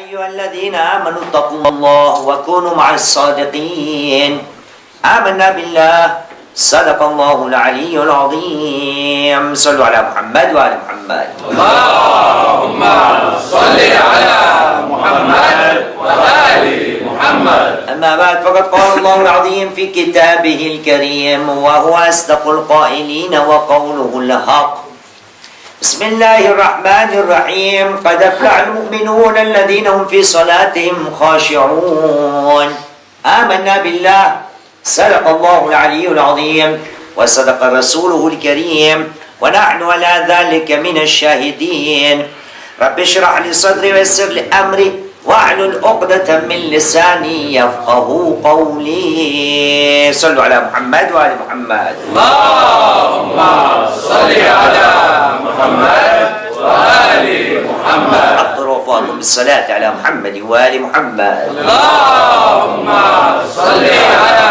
أيها الذين آمنوا اتقوا الله وكونوا مع الصادقين آمنا بالله صدق الله العلي العظيم صلوا على محمد وآل محمد اللهم صل على محمد وآل محمد. أما بعد فقد قال الله العظيم في كتابه الكريم وهو أصدق القائلين وقوله الحق. بسم الله الرحمن الرحيم. قد أفلح المؤمنون الذين هم في صلاتهم خاشعون آمنا بالله صدق الله العلي العظيم وصدق رسوله الكريم ونحن على ذلك من الشاهدين. رب اشرح لي صدري ويسر لي أمري واحلل عقدة من لساني يفقه قولي. صلوا على محمد وآل محمد. اللهم صل على محمد وآل محمد. أقدروا وفاكم بالصلاة على محمد وآل محمد. اللهم صل على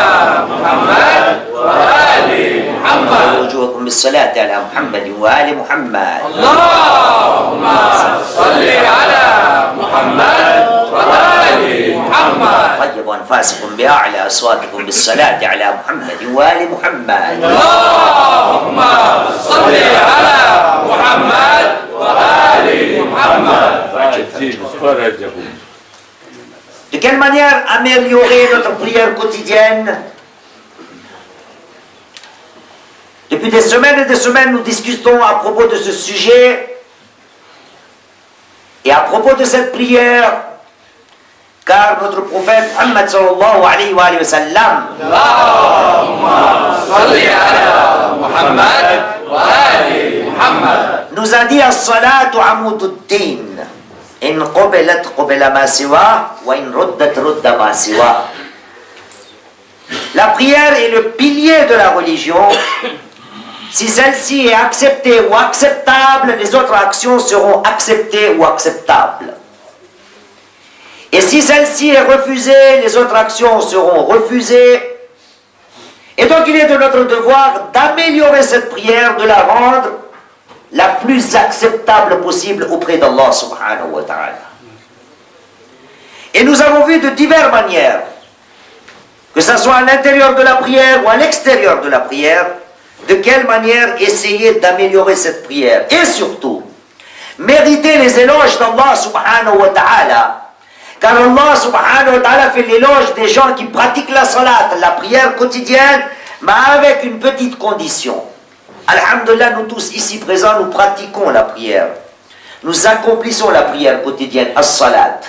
محمد وآل محمد. وجوهكم بالصلاة على محمد وآل محمد. اللهم صل على محمد وآل محمد. طيبوا أنفاسكم بأعلى أصواتكم بالصلاة على محمد وآل محمد. اللهم صل على محمد وآل محمد. De quelle manière améliorer notre prière quotidienne? Depuis des semaines et des semaines, nous discutons à propos de ce sujet et à propos de cette prière, car notre prophète Muhammad sallallahu alayhi wa sallam nous a dit as-salatu amududdin in qubilat qubila ma siwa wa in ruddat rudda ma siwa. La prière est le pilier de la religion. Si celle-ci est acceptée ou acceptable, les autres actions seront acceptées ou acceptables. Et si celle-ci est refusée, les autres actions seront refusées. Et donc il est de notre devoir d'améliorer cette prière, de la rendre la plus acceptable possible auprès d'Allah subhanahu wa ta'ala. Et nous avons vu de diverses manières, que ce soit à l'intérieur de la prière ou à l'extérieur de la prière, de quelle manière essayer d'améliorer cette prière. Et surtout, mériter les éloges d'Allah subhanahu wa ta'ala. Car Allah subhanahu wa ta'ala fait l'éloge des gens qui pratiquent la salat, la prière quotidienne, mais avec une petite condition. Alhamdulillah, nous tous ici présents, nous pratiquons la prière. Nous accomplissons la prière quotidienne, as-salat.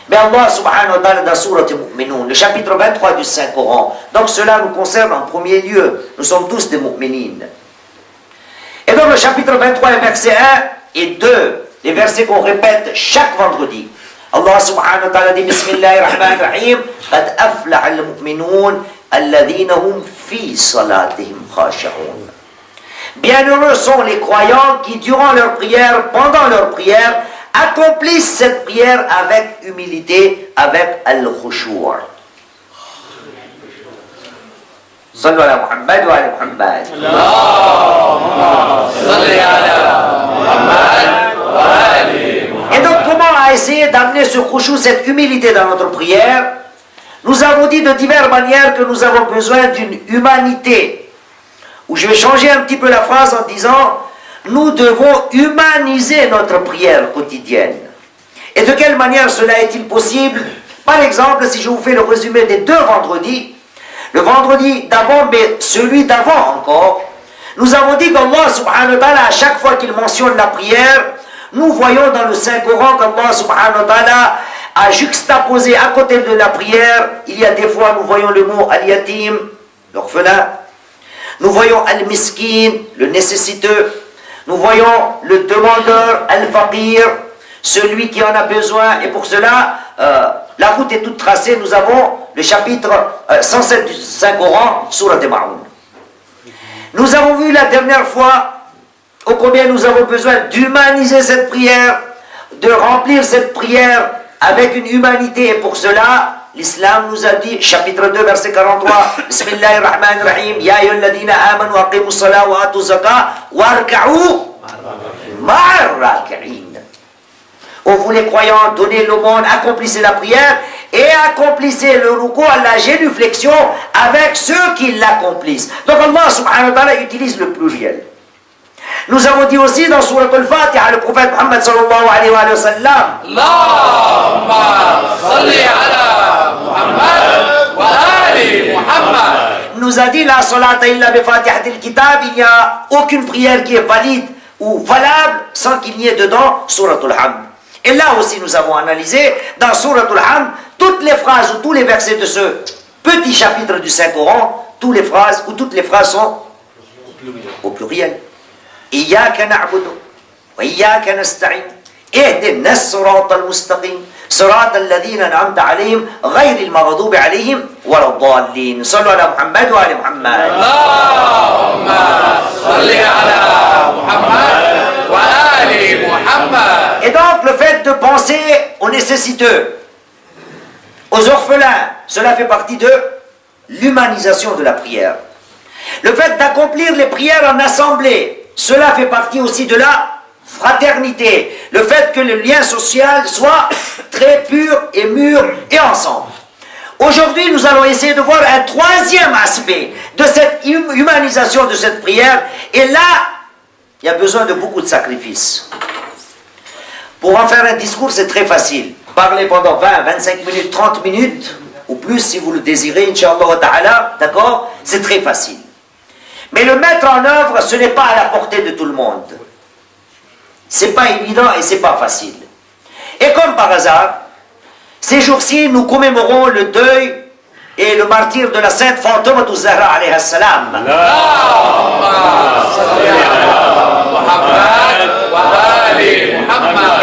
Mais Allah subhanahu wa ta'ala dans Surat al-Mu'minun, le chapitre 23 du Saint-Coran, donc cela nous concerne en premier lieu. Nous sommes tous des mu'minines. Et donc le chapitre 23, versets 1 et 2, les versets qu'on répète chaque vendredi. Allah subhanahu wa ta'ala dit Bismillahirrahmanirrahim. Qad aflaha al-mu'minun alladhina hum fi salatihim khashi'un. Bienheureux sont les croyants qui, durant leur prière, pendant leur prière, accomplissent cette prière avec humilité, avec al-khushu'. Sallu ala Muhammad wa ala Muhammad. Allahumma salli ala Muhammad wa ali Muhammad. Et donc, comment essayer d'amener ce khushu', cette humilité dans notre prière? Nous avons dit de diverses manières que nous avons besoin d'une humanité. Où je vais changer un petit peu la phrase en disant nous devons humaniser notre prière quotidienne. Et de quelle manière cela est-il possible? Par exemple, si je vous fais le résumé des deux vendredis, le vendredi d'avant, mais celui d'avant encore, nous avons dit qu'Allah subhanahu wa ta'ala, à chaque fois qu'il mentionne la prière, nous voyons dans le Saint-Coran qu'Allah subhanahu wa ta'ala a juxtaposé à côté de la prière, il y a des fois nous voyons le mot al-yatim, l'orphelin, nous voyons al-miskin, le nécessiteux, nous voyons le demandeur, al-faqir, celui qui en a besoin, et pour cela, la route est toute tracée, nous avons le chapitre 107 du Saint-Coran, Surat al-Ma'un. Nous avons vu la dernière fois ô combien nous avons besoin d'humaniser cette prière, de remplir cette prière avec une humanité, et pour cela, l'islam nous a dit, chapitre 2, verset 43, Bismillahirrahmanirrahim, Ya ayyuhalladhina amanu aqimus salat wa atu zakat warka'u ma'ar raki'in. ô vous les croyants, donnez l'aumône, accomplissez la prière et accomplissez le ruku à la génuflexion avec ceux qui l'accomplissent. Donc Allah subhanahu wa ta'ala utilise le pluriel. Nous avons dit aussi dans Surat al-Fatiha, le prophète Muhammad sallallahu alayhi wa sallam, Allahumma salli ala Muhammad wa ali Muhammad. nous a dit la salata illa bi fatihatil kitab, il n'y a aucune prière qui est valide ou valable sans qu'il y ait dedans Surat al-Hamd. Et là aussi nous avons analysé dans Surat al-Hamd toutes les phrases ou tous les versets de ce petit chapitre du Saint-Coran, toutes les phrases sont au pluriel. إياك نعبد وإياك نستعين اهدنا الصراط المستقيم صراط الذين أنعمت عليهم غير المغضوب عليهم ولا الضالين صلوا على محمد وآل محمد اللهم صل على محمد وآل محمد. Et donc le fait de penser aux nécessiteux, aux orphelins, cela fait partie de l'humanisation de la prière. Le fait d'accomplir les prières en assemblée, cela fait partie aussi de la fraternité. Le fait que le lien social soit très pur et mûr et ensemble. Aujourd'hui, nous allons essayer de voir un troisième aspect de cette humanisation de cette prière. Et là, il y a besoin de beaucoup de sacrifices. Pour en faire un discours, c'est très facile. Parler pendant 20, 25 minutes, 30 minutes, ou plus si vous le désirez, Inch'Allah ta'ala, d'accord? C'est très facile. Mais le mettre en œuvre, ce n'est pas à la portée de tout le monde. C'est pas évident et c'est pas facile. Et comme par hasard, ces jours-ci, nous commémorons le deuil et le martyre de la sainte Fatima Zahra alayha salam.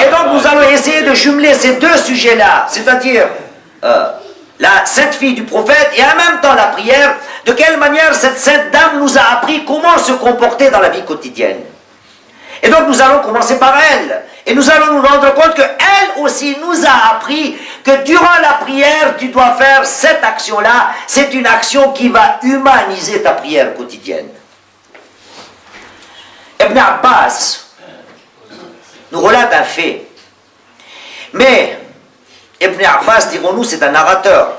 Et donc nous allons essayer de jumeler ces deux sujets-là, c'est-à-dire la sainte fille du prophète et en même temps la prière, de quelle manière cette sainte dame nous a appris comment se comporter dans la vie quotidienne. Et donc nous allons commencer par elle. Et nous allons nous rendre compte qu'elle aussi nous a appris que durant la prière, tu dois faire cette action-là. C'est une action qui va humaniser ta prière quotidienne. Ibn Abbas nous relate un fait. Mais Ibn Abbas, dirons-nous, c'est un narrateur.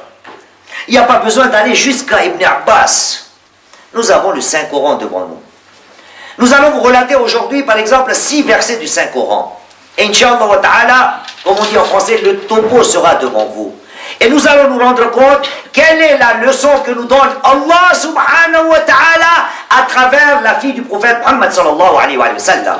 Il n'y a pas besoin d'aller jusqu'à Ibn Abbas. Nous avons le Saint-Coran devant nous. Nous allons vous relater aujourd'hui, par exemple, 6 versets du Saint-Coran. Et Inch'Allah wa ta'ala, comme on dit en français, le topo sera devant vous. Et nous allons nous rendre compte quelle est la leçon que nous donne Allah subhanahu wa ta'ala à travers la fille du prophète Muhammad sallallahu alayhi wa sallam.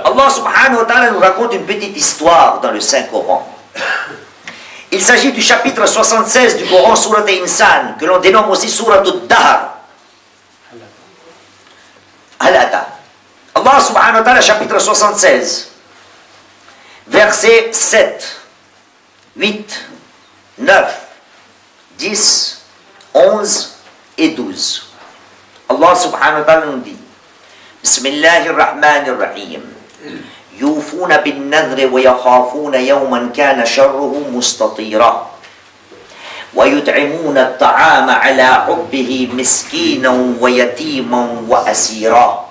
Allah subhanahu wa ta'ala nous raconte une petite histoire dans le Saint-Coran. Il s'agit du chapitre 76 du Coran, Surat Insan, que l'on dénomme aussi Surat al-Dahr. Alata. Allah subhanahu wa ta'ala, chapitre 76, versets 7, 8, 9, 10, 11 et 12. Allah subhanahu wa ta'ala nous dit, Bismillahirrahmanirrahim. يوفون بالنذر ويخافون يوما كان شره مستطيرا ويطعمون الطعام على حبه مسكينا ويتيما وأسيرا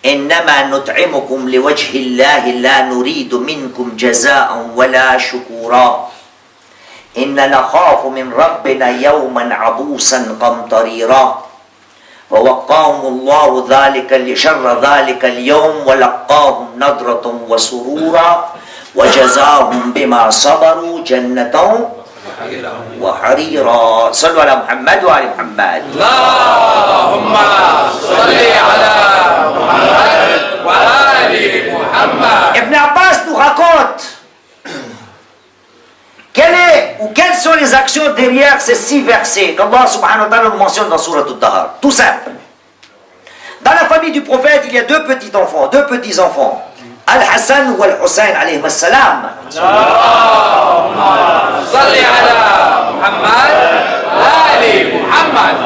إنما نطعمكم لوجه الله لا نريد منكم جزاء ولا شكورا إن نخاف من ربنا يوما عبوسا قمطريرا ووقاهم الله شر ذلك اليوم ولقاهم نضرة وسرورا وجزاهم بما صبروا جنة وحريرا. صلوا على محمد وعلى محمد. اللهم صل على محمد وآل محمد. Ibn Abbas nous raconte quelles sont les actions derrière ces 6 versets qu'Allah subhanahu wa ta'ala nous mentionne dans Surat al-Dahr. Tout simple. Dans la famille du prophète, il y a 2 petits-enfants, 2 petits-enfants. Al-Hassan ou Al-Hussein alayhi salam.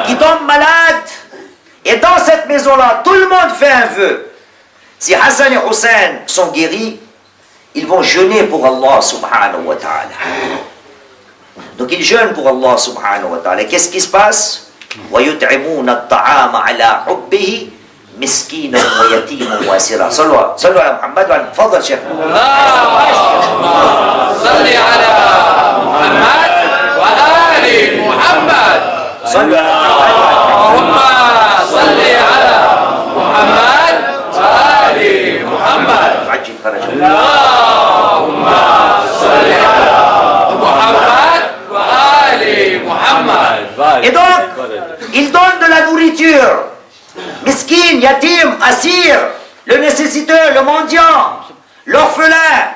Qui tombent malades. Et dans cette maison-là, tout le monde fait un vœu. Si Hassan et Hussein sont guéris, ils vont jeûner pour Allah subhanahu wa ta'ala. Donc ils jeûnent pour Allah subhanahu wa ta'ala. Qu'est-ce qui se passe? وَيُطْعِمُونَ الطَّعَامَ عَلَى حُبِّهِ مسكينا ويتيما واسرا. صلوا على محمد وعلى تفضل شيخ. اللهم صل على محمد وآل محمد. اللهم صل على محمد وآل محمد. عجل فرجه. اللهم صل على محمد وآل محمد. Et donc, il donne de la nourriture. Miskin, yatim, assir, le nécessiteux, le mendiant, l'orphelin,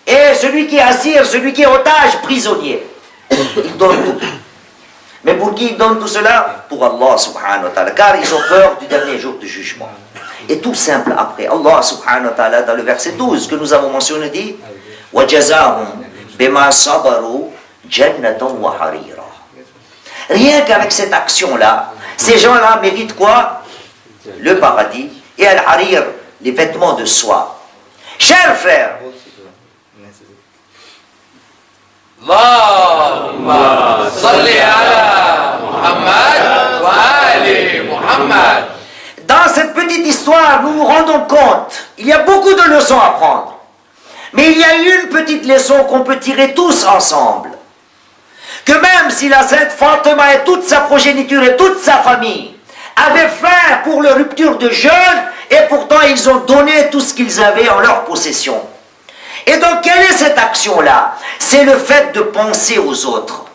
et celui qui est assir, celui qui est otage, prisonnier. Il donne tout. Mais pour qui il donne tout cela? Pour Allah subhanahu wa ta'ala, car ils ont peur du dernier jour du jugement. Et tout simple après, Allah subhanahu wa ta'ala, dans le verset 12 que nous avons mentionné, dit وَجَزَاهُمْ بِمَا صَبَرُوا جَنَّةً وَحَرِيرًا. Rien qu'avec cette action-là, ces gens-là méritent quoi? Le paradis et al-harir, les vêtements de soie. Chers frères, Allahumma salli ala Muhammad wa ali Muhammad. dans cette petite histoire, nous nous rendons compte, il y a beaucoup de leçons à prendre. Mais il y a une petite leçon qu'on peut tirer tous ensemble. Que même si la sainte Fatima et toute sa progéniture et toute sa famille avaient faim pour leur rupture de jeûne, et pourtant ils ont donné tout ce qu'ils avaient en leur possession. Et donc quelle est cette action-là? C'est le fait de penser aux autres.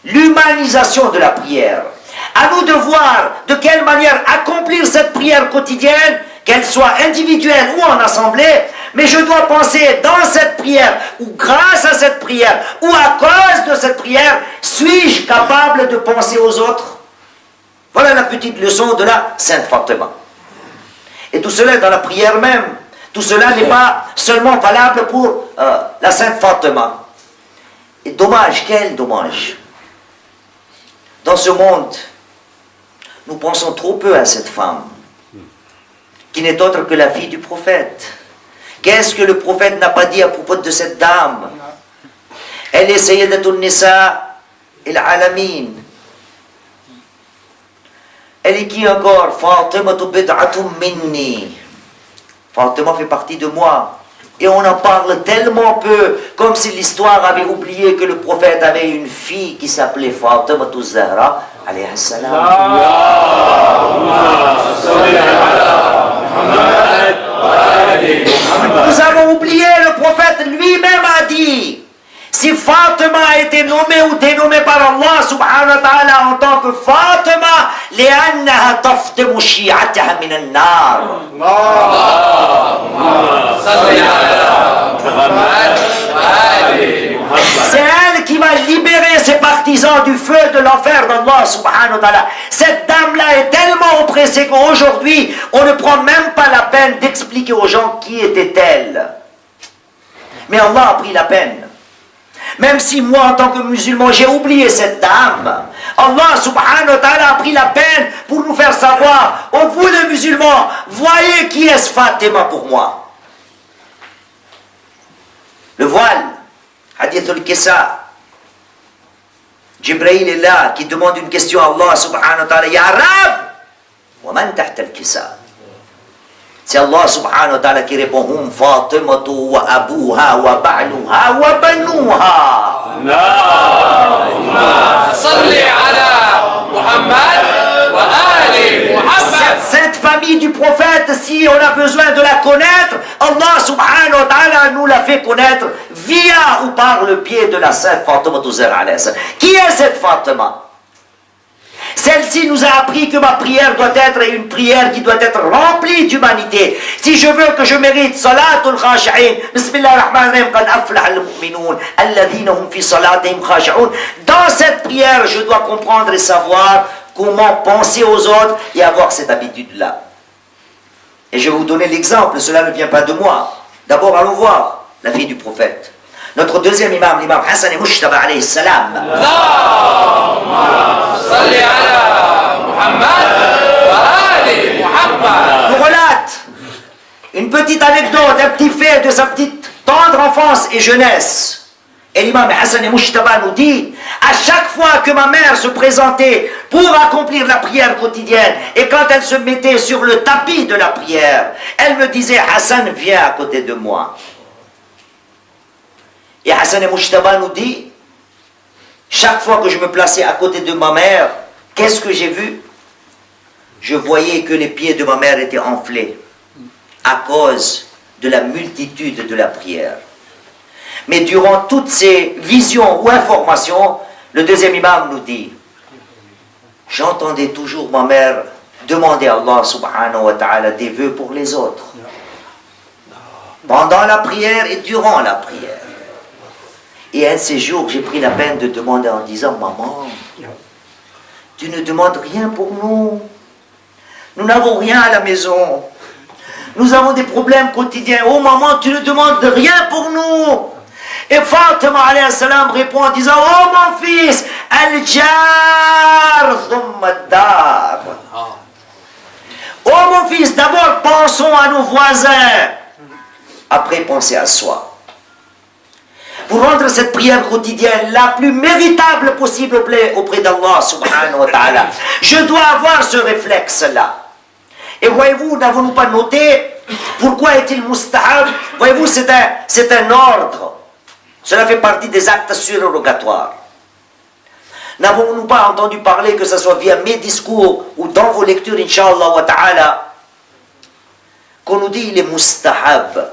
L'humanisation de la prière. À nous de voir de quelle manière accomplir cette prière quotidienne, qu'elle soit individuelle ou en assemblée, mais je dois penser dans cette prière, ou grâce à cette prière, ou à cause de cette prière, suis-je capable de penser aux autres? Voilà la petite leçon de la Sainte Fatima. Et tout cela est dans la prière même. Tout cela n'est pas seulement valable pour la Sainte Fatima. Et dommage, quel dommage. Dans ce monde, nous pensons trop peu à cette femme, qui n'est autre que la fille du prophète. Qu'est-ce que le prophète n'a pas dit à propos de cette dame? Elle est Sayyidatun Nisa al-Alamin. Elle est qui encore? Fatima bid'atun minni. Fatima fait partie de moi. Et on en parle tellement peu, comme si l'histoire avait oublié que le prophète avait une fille qui s'appelait Fatima Zahra, alayhi salam. Nous avons oublié, le prophète lui-même a dit, si Fatima a été nommée ou dénommée par Allah subhanahu wa ta'ala en tant que Fatima, لأنها تفطم شيعتها من النار. C'est elle qui va libérer ses partisans du feu de l'enfer d'Allah subhanahu wa ta'ala. Cette dame-là est tellement oppressée qu'aujourd'hui, on ne prend même pas la peine d'expliquer aux gens qui était-elle. Mais Allah a pris la peine. Même si moi, en tant que musulman, j'ai oublié cette dame, Allah subhanahu wa ta'ala a pris la peine pour nous faire savoir, oh vous les musulmans, voyez qui est Fatima pour moi. Le voile, hadith al-Kisa, Jibril est là, qui demande une question à Allah subhanahu wa ta'ala, Ya Rab, wa man tahta al-Kisa. C'est Allah subhanahu wa ta'ala qui répond, Hum Fatimatu wa abuha wa ba'luha wa banuha. Allahumma salli ala Muhammad wa ali Muhammad. Cette famille du prophète, si on a besoin de la connaître, Allah subhanahu wa ta'ala nous l'a fait connaître via ou par le biais de la sainte Fatima Zahra. Qui est cette Fatima? Celle-ci nous a appris que ma prière doit être une prière qui doit être remplie d'humanité. Si je veux que je mérite Salatul Khashi'in, Bismillahir-Rahmanir-Rahim, Qad aflaha al-mu'minun, alladhina hum fi salatihim khashi'un. Dans cette prière, je dois comprendre et savoir comment penser aux autres et avoir cette habitude-là. Et je vais vous donner l'exemple, cela ne vient pas de moi. D'abord, allons voir la fille du prophète. Notre deuxième imam, l'imam Hassan Mushtaba alayhi salam. Nous relate une petite anecdote, un petit fait de sa petite tendre enfance et jeunesse. Et l'imam Hassan et Mujtaba nous dit, à chaque fois que ma mère se présentait pour accomplir la prière quotidienne, et quand elle se mettait sur le tapis de la prière, elle me disait, Hassan, viens à côté de moi. Et Hassan et Mujtaba nous dit, chaque fois que je me plaçais à côté de ma mère, qu'est-ce que j'ai vu? Je voyais que les pieds de ma mère étaient enflés à cause de la multitude de la prière. Mais durant toutes ces visions ou informations, le deuxième imam nous dit, j'entendais toujours ma mère demander à Allah subhanahu wa ta'ala des vœux pour les autres. Pendant la prière et durant la prière. Et un de ces jours, j'ai pris la peine de demander en disant, maman, tu ne demandes rien pour nous. Nous n'avons rien à la maison. Nous avons des problèmes quotidiens. Oh maman, tu ne demandes rien pour nous. Et Fatima alayhi salam répond en disant, oh mon fils, al-jar thumma ad-dar. Oh mon fils, d'abord pensons à nos voisins. Après pensez à soi. Pour rendre cette prière quotidienne la plus méritable possible auprès d'Allah subhanahu wa ta'ala, je dois avoir ce réflexe-là. Et voyez-vous, n'avons-nous pas noté pourquoi est-il mustahab? Voyez-vous, c'est un ordre. Cela fait partie des actes surrogatoires. N'avons-nous pas entendu parler, que ce soit via mes discours ou dans vos lectures, Inch'Allah wa ta'ala, qu'on nous dit il est mustahab,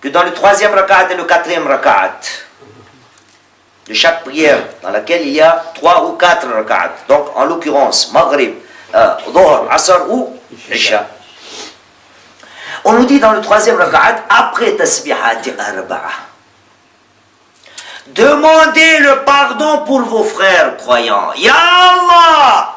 que dans le 3e rakat et le 4e rakat de chaque prière, dans laquelle il y a 3 ou 4 rakats, donc en l'occurrence, Maghrib, Dhuhr, Asr ou Isha. On nous dit dans le 3e rakat, après Tasbihat Arba'a, demandez le pardon pour vos frères croyants. Ya Allah!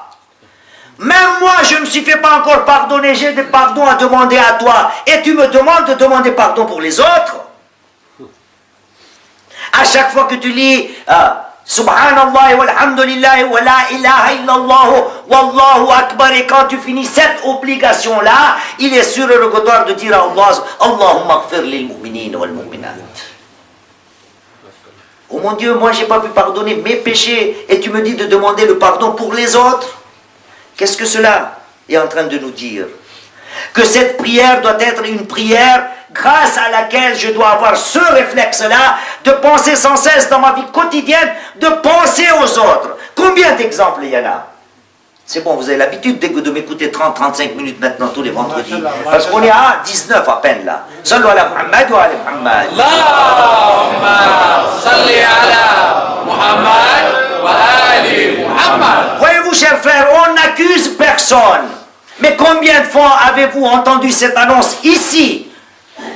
Même moi, je ne me suis fait pas encore pardonner, j'ai des pardons à demander à toi. Et tu me demandes de demander pardon pour les autres? À chaque fois que tu lis Subhanallah walhamdulillah wa la ilaha illallah wallahu akbar, et quand tu finis cette obligation-là, il est surrogatoire de dire à Allah, Allahumma ghfir lil mu'minin wal mu'minat. Oh mon Dieu, moi j'ai pas pu pardonner mes péchés et tu me dis de demander le pardon pour les autres. Qu'est-ce que cela est en train de nous dire? Que cette prière doit être une prière grâce à laquelle je dois avoir ce réflexe-là de penser sans cesse dans ma vie quotidienne, de penser aux autres. Combien d'exemples il y en a? C'est bon, vous avez l'habitude de m'écouter 30-35 minutes maintenant tous les vendredis. Parce qu'on est à 19 à peine là. Sallu ala Muhammad wa ala Muhammad. Allahumma salli ala Muhammad wa ali Muhammad. Voyez-vous, chers frères, on n'accuse personne. Mais combien de fois avez-vous entendu cette annonce ici?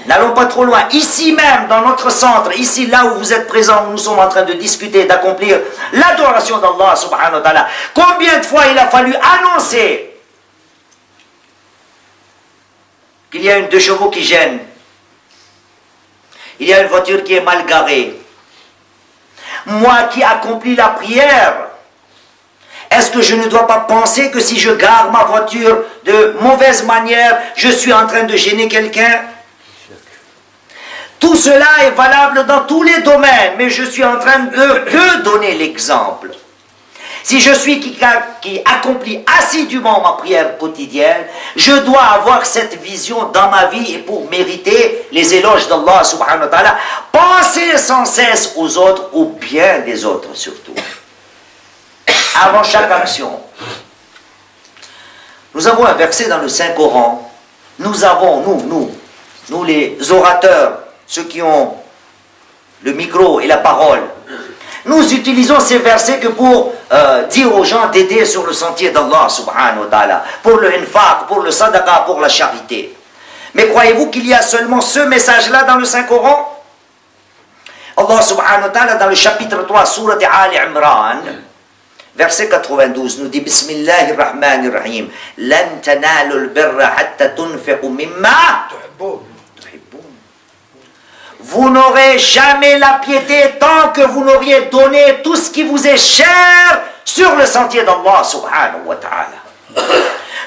N'allons pas trop loin. Ici même, dans notre centre, ici, là où vous êtes présents, où nous sommes en train de discuter, d'accomplir l'adoration d'Allah subhanahu wa ta'ala. Combien de fois il a fallu annoncer qu'il y a une 2 chevaux qui gêne, il y a une voiture qui est mal garée. Moi qui accomplis la prière, est-ce que je ne dois pas penser que si je gare ma voiture de mauvaise manière, je suis en train de gêner quelqu'un? Tout cela est valable dans tous les domaines, mais je suis en train de donner l'exemple. Si je suis qui accomplit assidûment ma prière quotidienne, je dois avoir cette vision dans ma vie et pour mériter les éloges d'Allah subhanahu wa ta'ala, penser sans cesse aux autres, au bien des autres surtout. Avant chaque action. Nous avons un verset dans le Saint-Coran. Nous avons, nous les orateurs, ceux qui ont le micro et la parole, nous utilisons ces versets que pour dire aux gens d'aider sur le sentier d'Allah subhanahu wa ta'ala, pour le infaq, pour le sadaqa, pour la charité. Mais croyez-vous qu'il y a seulement ce message-là dans le Saint-Coran? Allah subhanahu wa ta'ala, dans le chapitre 3, sourate Ali Imran, verset 92, nous dit Bismillahir Rahmanir Rahim, Lan tanalu al-birra hatta tunfiqu mimma tuhibbun. Vous n'aurez jamais la piété tant que vous n'auriez donné tout ce qui vous est cher sur le sentier d'Allah subhanahu wa ta'ala.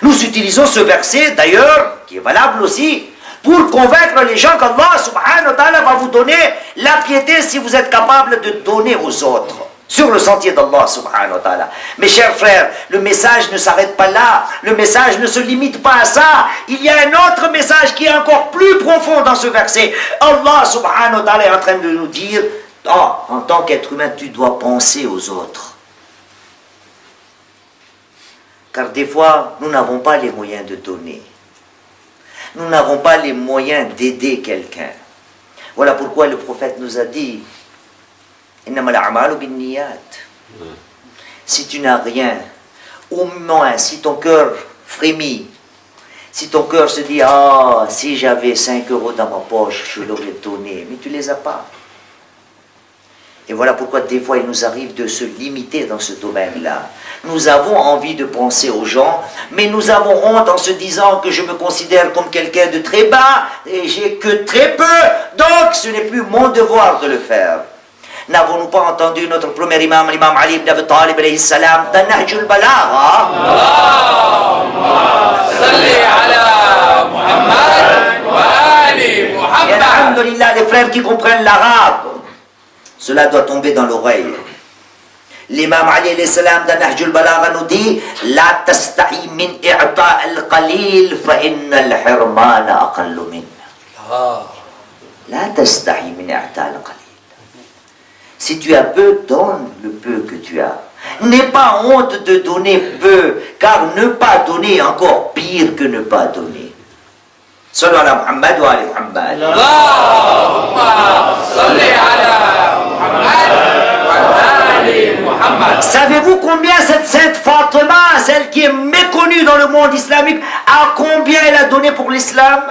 Nous utilisons ce verset d'ailleurs, qui est valable aussi, pour convaincre les gens qu'Allah subhanahu wa ta'ala va vous donner la piété si vous êtes capable de donner aux autres sur le sentier d'Allah subhanahu wa ta'ala. Mes chers frères, le message ne s'arrête pas là, le message ne se limite pas à ça. Il y a un autre message qui est encore plus profond dans ce verset. Allah subhanahu wa ta'ala est en train de nous dire, en tant qu'être humain, tu dois penser aux autres. Car des fois, nous n'avons pas les moyens de donner. Nous n'avons pas les moyens d'aider quelqu'un. Voilà pourquoi le prophète nous a dit, si tu n'as rien, au moins, si ton cœur frémit, si ton cœur se dit, ah, si j'avais 5 euros dans ma poche, je l'aurais donné, mais tu ne les as pas. Et voilà pourquoi des fois il nous arrive de se limiter dans ce domaine-là. Nous avons envie de penser aux gens, mais nous avons honte en se disant que je me considère comme quelqu'un de très bas et j'ai que très peu, donc ce n'est plus mon devoir de le faire. N'avons-nous pas entendu notre premier imam, l'imam Ali ibn Abi Talib alayhi salam, dans Nahjul Balagha? Allahumma salli ala Muhammad wa ali Muhammad. Et alhamdulillah, les frères qui comprennent l'arabe, cela doit tomber dans l'oreille. L'imam Ali alayhi salam dans Nahjul Balagha nous dit, la tasta'i min i'ta' al-qalil fa inna al-hirmana aqallu min. La tasta'i min i'ta' al-qalil. Si tu as peu, donne le peu que tu as. N'aie pas honte de donner peu, car ne pas donner est encore pire que ne pas donner. Sallu ala Muhammad wa ali Muhammad. Allahumma salli ala Muhammad wa ali Muhammad. Savez-vous combien cette sainte Fatima, celle qui est méconnue dans le monde islamique, à combien elle a donné pour l'islam?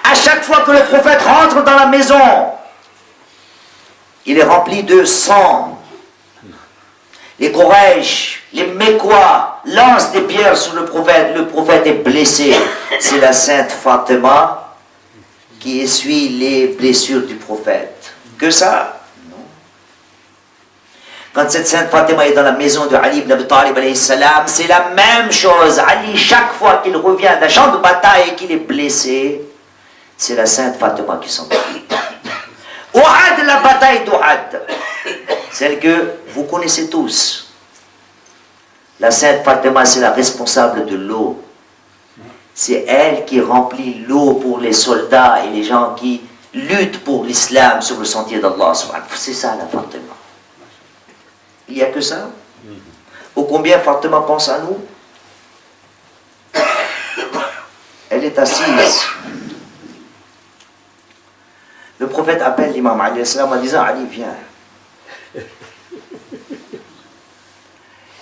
À chaque fois que le prophète rentre dans la maison, il est rempli de sang. Les Quraysh, les Mécois lancent des pierres sur le prophète est blessé. C'est la sainte Fatima qui essuie les blessures du prophète. Que ça? Non. Quand cette sainte Fatima est dans la maison de Ali ibn Abi Talib alayhi salam, c'est la même chose. Ali, chaque fois qu'il revient d'un champ de bataille et qu'il est blessé, c'est la sainte Fatima qui s'en occupe. Ouad, la bataille d'Ouad, celle que vous connaissez tous. La sainte Fatima, c'est la responsable de l'eau. C'est elle qui remplit l'eau pour les soldats et les gens qui luttent pour l'islam sur le sentier d'Allah. C'est ça la Fatima. Il n'y a que ça. Ô combien Fatima pense à nous? Elle est assise. Le prophète appelle l'imam Ali en disant, Ali, viens.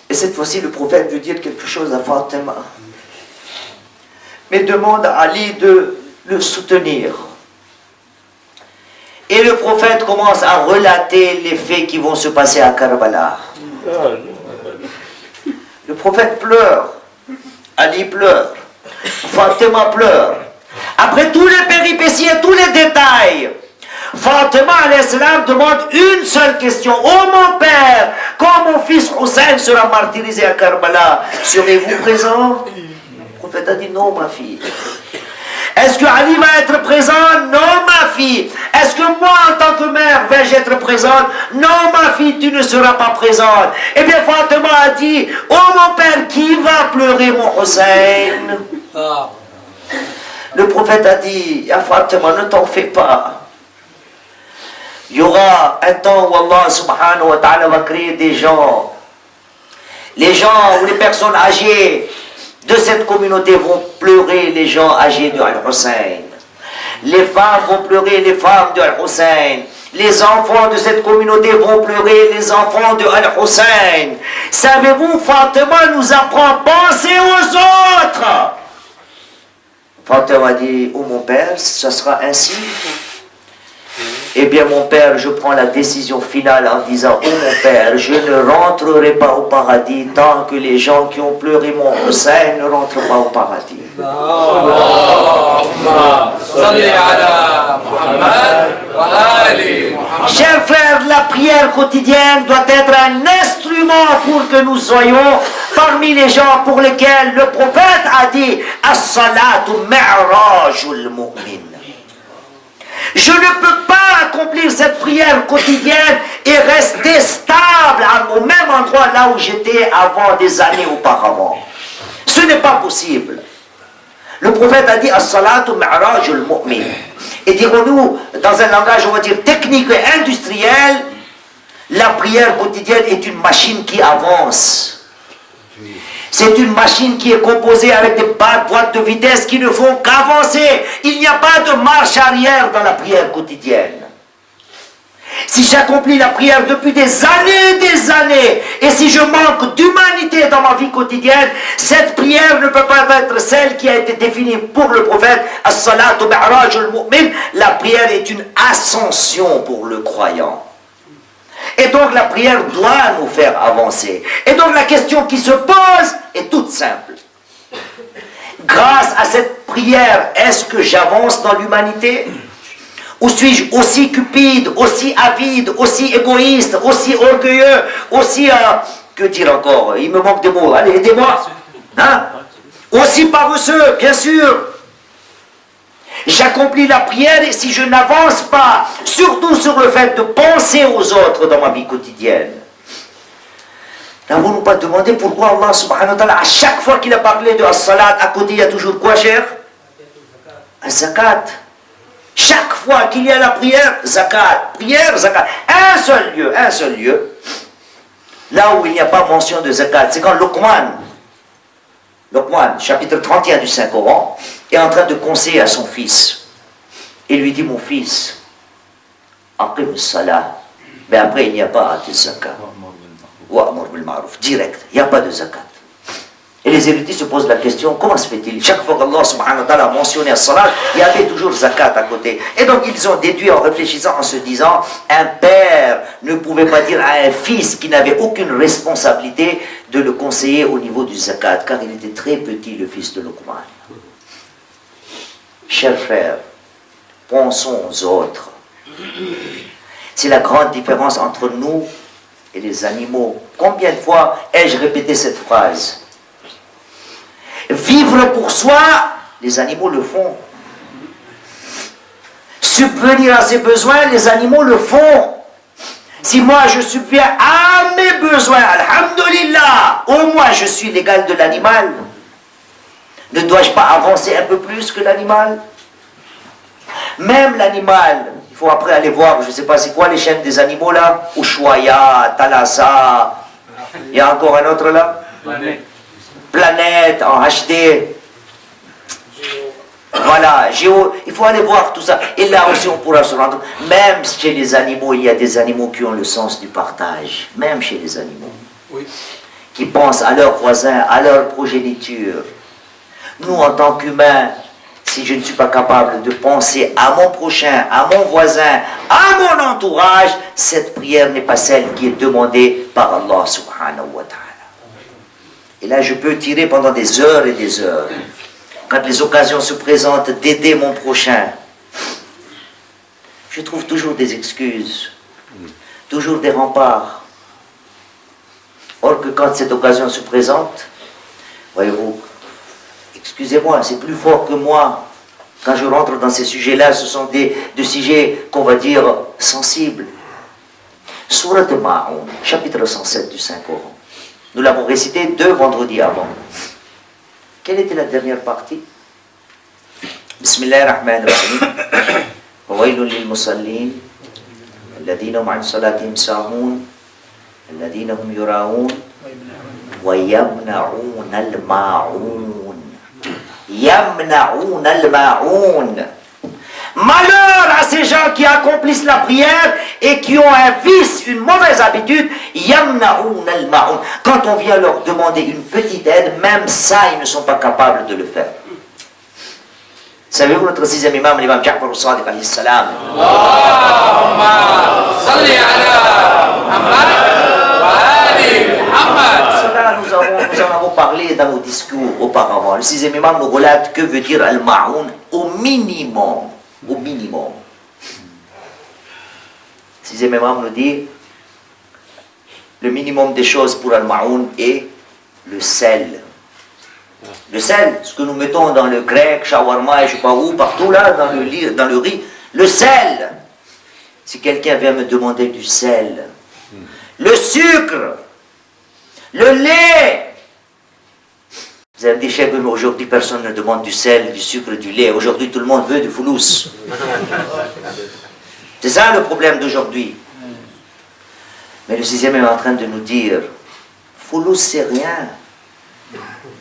Et cette fois-ci, le prophète veut dire quelque chose à Fatima. Mais demande à Ali de le soutenir. Et le prophète commence à relater les faits qui vont se passer à Karbala. Le prophète pleure. Ali pleure. Fatima pleure. Après tous les péripéties et tous les détails, Fatima alayhi salam demande une seule question. Oh mon père, quand mon fils Hussein sera martyrisé à Karbala, serez-vous présent? Le prophète a dit non, ma fille. Est-ce que Ali va être présent? Non, ma fille. Est-ce que moi, en tant que mère, vais-je être présente? Non, ma fille, tu ne seras pas présente. Eh bien, Fatima a dit, oh mon père, qui va pleurer mon Hussein? Le prophète a dit, à Fatima, ne t'en fais pas. Il y aura un temps où Allah subhanahu wa ta'ala va créer des gens. Les gens ou les personnes âgées de cette communauté vont pleurer les gens âgés de Al-Hussein. Les femmes vont pleurer les femmes de Al-Hussein. Les enfants de cette communauté vont pleurer les enfants de Al-Hussein. Savez-vous, Fatima nous apprend à penser aux autres. Fatima dit, oh mon père, ça sera ainsi. Eh bien mon père, je prends la décision finale en disant, oh mon père, je ne rentrerai pas au paradis tant que les gens qui ont pleuré mon Hussein ne rentrent pas au paradis. Chers frères, la prière quotidienne doit être un instrument pour que nous soyons parmi les gens pour lesquels le prophète a dit As-salatu mi'rajul mu'min. Je ne peux pas accomplir cette prière quotidienne et rester stable au même endroit là où j'étais avant des années auparavant. Ce n'est pas possible. Le prophète a dit As-salatu mi'rajul mu'min. Et dirons-nous, dans un langage, on va dire, technique et industriel, la prière quotidienne est une machine qui avance. C'est une machine qui est composée avec des boîtes de vitesse qui ne font qu'avancer. Il n'y a pas de marche arrière dans la prière quotidienne. Si j'accomplis la prière depuis des années, et si je manque d'humanité dans ma vie quotidienne, cette prière ne peut pas être celle qui a été définie pour le prophète. As-salatu mi'rajul mu'min. La prière est une ascension pour le croyant. Et donc la prière doit nous faire avancer. Et donc la question qui se pose est toute simple. Grâce à cette prière, est-ce que j'avance dans l'humanité? Ou suis-je aussi cupide, aussi avide, aussi égoïste, aussi orgueilleux, aussi... que dire encore? Il me manque des mots. Allez, aidez-moi. Hein? Aussi paresseux, bien sûr. J'accomplis la prière et si je n'avance pas, surtout sur le fait de penser aux autres dans ma vie quotidienne, n'avons-nous pas demandé pourquoi Allah subhanahu wa ta'ala, à chaque fois qu'il a parlé de as-salat, à côté il y a toujours quoi, cher? Un zakat. Chaque fois qu'il y a la prière, zakat, prière, zakat. Un seul lieu, là où il n'y a pas mention de zakat, c'est quand Luqman, chapitre 31 du Saint-Coran, est en train de conseiller à son fils. Et lui dit, mon fils, aqim salat. Mais après, il n'y a pas de zakat. Wa'mur bil ma'ruf, direct, il n'y a pas de zakat. Et les érudits se posent la question, comment se fait-il? Chaque fois qu'Allah subhanahu wa ta'ala a mentionné as-salat, il y avait toujours zakat à côté. Et donc ils ont déduit en réfléchissant, en se disant, un père ne pouvait pas dire à un fils qui n'avait aucune responsabilité de le conseiller au niveau du zakat, car il était très petit, le fils de Luqman. Chers frères, pensons aux autres. C'est la grande différence entre nous et les animaux. Combien de fois ai-je répété cette phrase? Vivre pour soi, les animaux le font. Subvenir à ses besoins, les animaux le font. Si moi je subviens à mes besoins, alhamdulillah, au moins je suis l'égal de l'animal. Ne dois-je pas avancer un peu plus que l'animal? Même l'animal, il faut après aller voir, je ne sais pas c'est quoi les chaînes des animaux là, Ushuaïa, Thalassa, il y a encore un autre là? Planète en HD. Voilà, Géo, il faut aller voir tout ça. Et là aussi on pourra se rendre, même chez les animaux, il y a des animaux qui ont le sens du partage. Même chez les animaux. Oui. Qui pensent à leurs voisins, à leur progéniture. Nous, en tant qu'humains, si je ne suis pas capable de penser à mon prochain, à mon voisin, à mon entourage, cette prière n'est pas celle qui est demandée par Allah subhanahu wa ta'ala. Et là, je peux tirer pendant des heures et des heures. Quand les occasions se présentent d'aider mon prochain, je trouve toujours des excuses, toujours des remparts. Or que quand cette occasion se présente, voyez-vous, excusez-moi, c'est plus fort que moi. Quand je rentre dans ces sujets-là, ce sont des sujets qu'on va dire sensibles. Sourate Ma'un, chapitre 107 du Saint-Coran. Nous l'avons récité 2 vendredis avant. Quelle était la dernière partie? Bismillahirrahmanirrahim. Wawailun lil musallin alladhina hum an salatihim sahun alladhina hum yura'un wa yamna'un al-ma'un. Yamna'un al-ma'un. Malheur à ces gens qui accomplissent la prière et qui ont un vice, une mauvaise habitude. Yamna'un al-ma'un. Quand on vient leur demander une petite aide, même ça, ils ne sont pas capables de le faire. Savez-vous notre 6e imam, l'imam Ja'far al-Sadiq alayhi salam? Allahumma salli ala Muhammad wa ali Muhammad. Cela, nous en avons parlé dans nos discours auparavant. Le 6e imam nous relate que veut dire al-ma'un au minimum. Au minimum. 6e imam nous dit le minimum des choses pour al-ma'un est le sel. Le sel, ce que nous mettons dans le grec, shawarma et je ne sais pas où, partout là, dans le riz. Le sel. Si quelqu'un vient me demander du sel, le sucre, le lait. Vous avez dit, Cheikh, mais aujourd'hui personne ne demande du sel, du sucre, du lait. Aujourd'hui tout le monde veut du foulous. C'est ça le problème d'aujourd'hui. Mais le sixième est en train de nous dire, foulous c'est rien.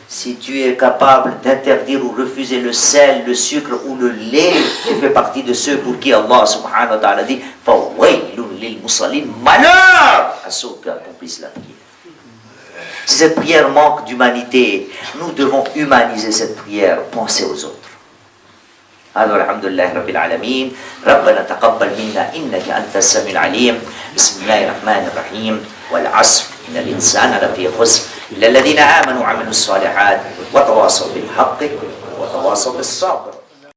Si tu es capable d'interdire ou refuser le sel, le sucre ou le lait, tu fais partie de ceux pour qui Allah subhanahu wa ta'ala dit malheur à ceux qui accomplissent la prière. Si cette prière manque d'humanité, nous devons humaniser cette prière, penser aux autres. هذا والحمد لله رب العالمين ربنا تقبل منا إنك أنت السميع العليم بسم الله الرحمن الرحيم والعصر إن الإنسان لفي خسر إلا الذين آمنوا وعملوا الصالحات وتواصوا بالحق وتواصوا بالصبر